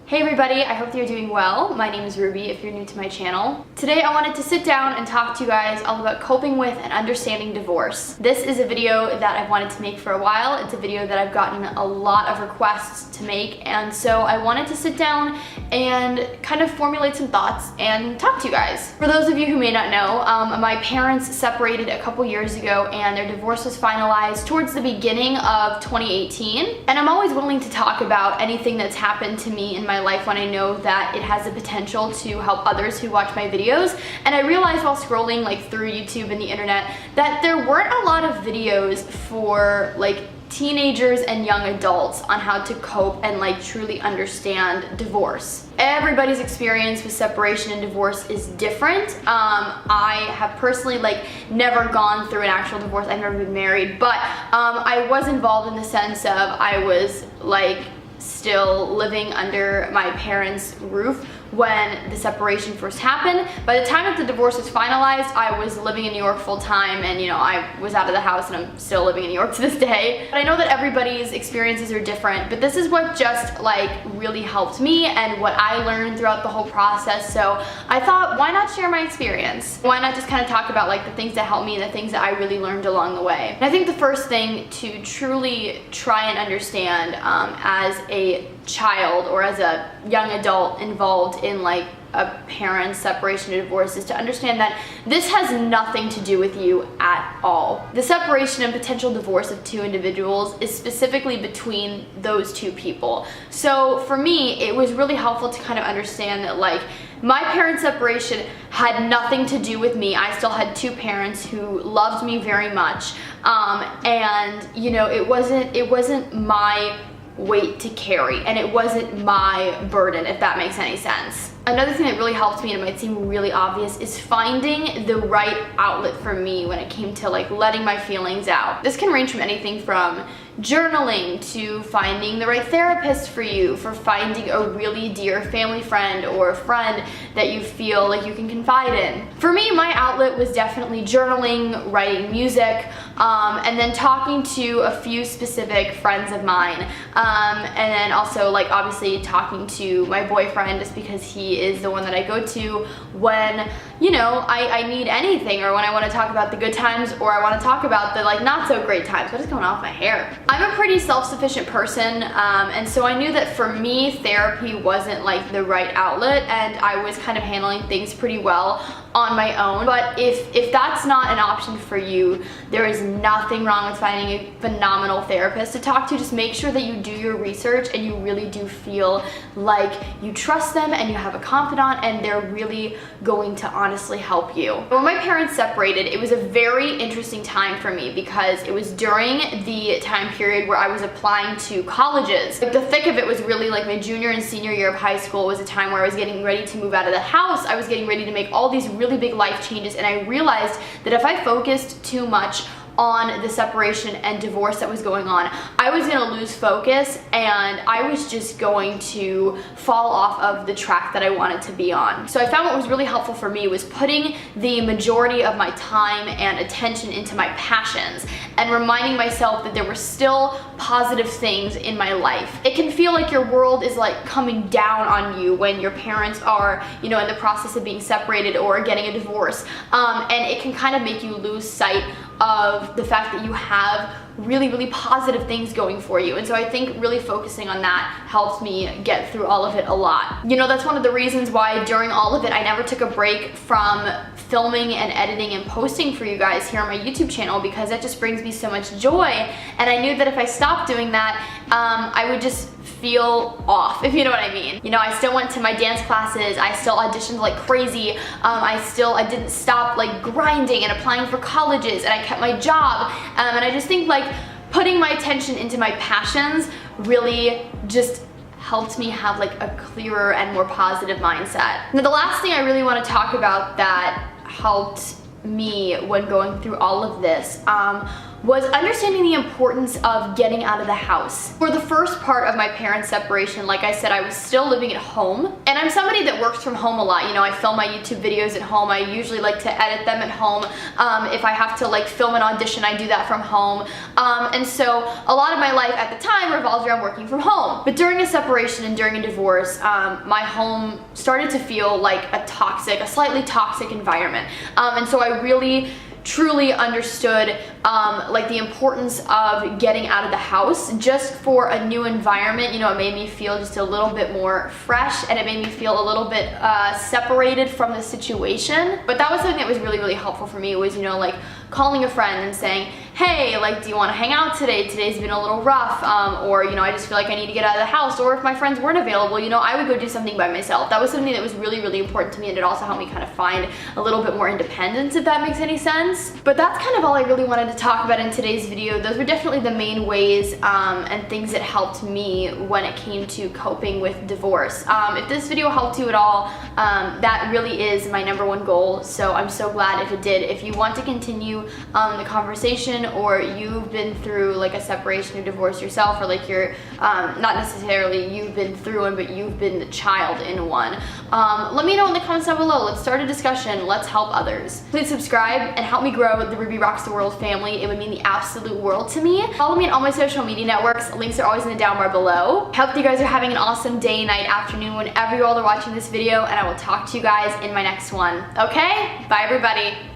Hey everybody, I hope that you're doing well. My name is Ruby if you're new to my channel. Today I wanted to sit down and talk to you guys all about coping with and understanding divorce. This is a video that I've wanted to make for a while. It's a video that I've gotten a lot of requests to make, and so I wanted to sit down and kind of formulate some thoughts and talk to you guys. For those of you who may not know, my parents separated a couple years ago and their divorce was finalized towards the beginning of 2018. And I'm always willing to talk about anything that's happened to me in my life when I know that it has the potential to help others who watch my videos. And I realized while scrolling through YouTube and the internet that there weren't a lot of videos for teenagers and young adults on how to cope and truly understand divorce. Everybody's experience with separation and divorce is different. I have personally never gone through an actual divorce. I've never been married, but I was involved in the sense of I was still living under my parents' roof when the separation first happened. By the time that the divorce was finalized, I was living in New York full time, and I was out of the house, and I'm still living in New York to this day. But I know that everybody's experiences are different, but this is what just really helped me and what I learned throughout the whole process. So I thought, why not share my experience? Why not just kind of talk about the things that helped me and the things that I really learned along the way? And I think the first thing to truly try and understand as a child or as a young adult involved in a parent's separation or divorce is to understand that this has nothing to do with you at all. The separation and potential divorce of two individuals is specifically between those two people. So for me, it was really helpful to kind of understand that my parents' separation had nothing to do with me. I still had two parents who loved me very much, and it wasn't my weight to carry, and it wasn't my burden, if that makes any sense. Another thing that really helped me, and it might seem really obvious, is finding the right outlet for me when it came to letting my feelings out. This can range from anything from journaling to finding the right therapist for you, for finding a really dear family friend or a friend that you feel you can confide in. For me, my outlet was definitely journaling, writing music, and then talking to a few specific friends of mine, and then also obviously talking to my boyfriend, just because he is the one that I go to when I need anything, or when I want to talk about the good times, or I want to talk about the not so great times. What is going on with my hair? I'm a pretty self-sufficient person, and so I knew that for me therapy wasn't the right outlet, and I was kind of handling things pretty well on my own. But if that's not an option for you, there is nothing wrong with finding a phenomenal therapist to talk to. Just make sure that you do your research and you really do feel like you trust them and you have a confidant and they're really going to honestly help you. When my parents separated, it was a very interesting time for me because it was during the time period where I was applying to colleges. The thick of it was really my junior and senior year of high school was a time where I was getting ready to move out of the house. I was getting ready to make all these really big life changes, and I realized that if I focused too much on the separation and divorce that was going on, I was gonna lose focus, and I was just going to fall off of the track that I wanted to be on. So I found what was really helpful for me was putting the majority of my time and attention into my passions and reminding myself that there were still positive things in my life. It can feel like your world is coming down on you when your parents are in the process of being separated or getting a divorce, and it can kind of make you lose sight of the fact that you have really, really positive things going for you. And so I think really focusing on that helped me get through all of it a lot. That's one of the reasons why during all of it I never took a break from filming and editing and posting for you guys here on my YouTube channel, because that just brings me so much joy. And I knew that if I stopped doing that, I would just feel off, if you know what I mean. I still went to my dance classes, I still auditioned like crazy, I didn't stop grinding and applying for colleges, and I kept my job, and I just think putting my attention into my passions really just helped me have a clearer and more positive mindset. Now the last thing I really want to talk about that helped me when going through all of this was understanding the importance of getting out of the house. For the first part of my parents' separation, like I said, I was still living at home, and I'm somebody that works from home a lot. You know, I film my YouTube videos at home. I usually like to edit them at home. If I have to like film an audition, I do that from home. And so a lot of my life at the time revolved around working from home. But during a separation and during a divorce, my home started to feel like a slightly toxic environment. And so I really truly understood like the importance of getting out of the house just for a new environment. You know, it made me feel just a little bit more fresh, and it made me feel a little bit separated from the situation. But that was something that was really, really helpful for me. It was, you know, like calling a friend and saying, hey, like, do you want to hang out today? Today's been a little rough, or, you know, I just feel like I need to get out of the house. Or if my friends weren't available, you know, I would go do something by myself. That was something that was really, really important to me, and it also helped me kind of find a little bit more independence, if that makes any sense. But that's kind of all I really wanted to talk about in today's video. Those were definitely the main ways and things that helped me when it came to coping with divorce. If this video helped you at all, that really is my #1 goal, so I'm so glad if it did. If you want to continue the conversation, or you've been through like a separation or divorce yourself, or like you're not necessarily you've been through one, but you've been the child in one, let me know in the comments down below. Let's start a discussion. Let's help others. Please subscribe and help me grow the Ruby Rocks the World family. It would mean the absolute world to me. Follow me on all my social media networks. Links are always in the down bar below. Hope you guys are having an awesome day, night, afternoon, whenever you all are watching this video, and I will talk to you guys in my next one. Okay? Bye everybody.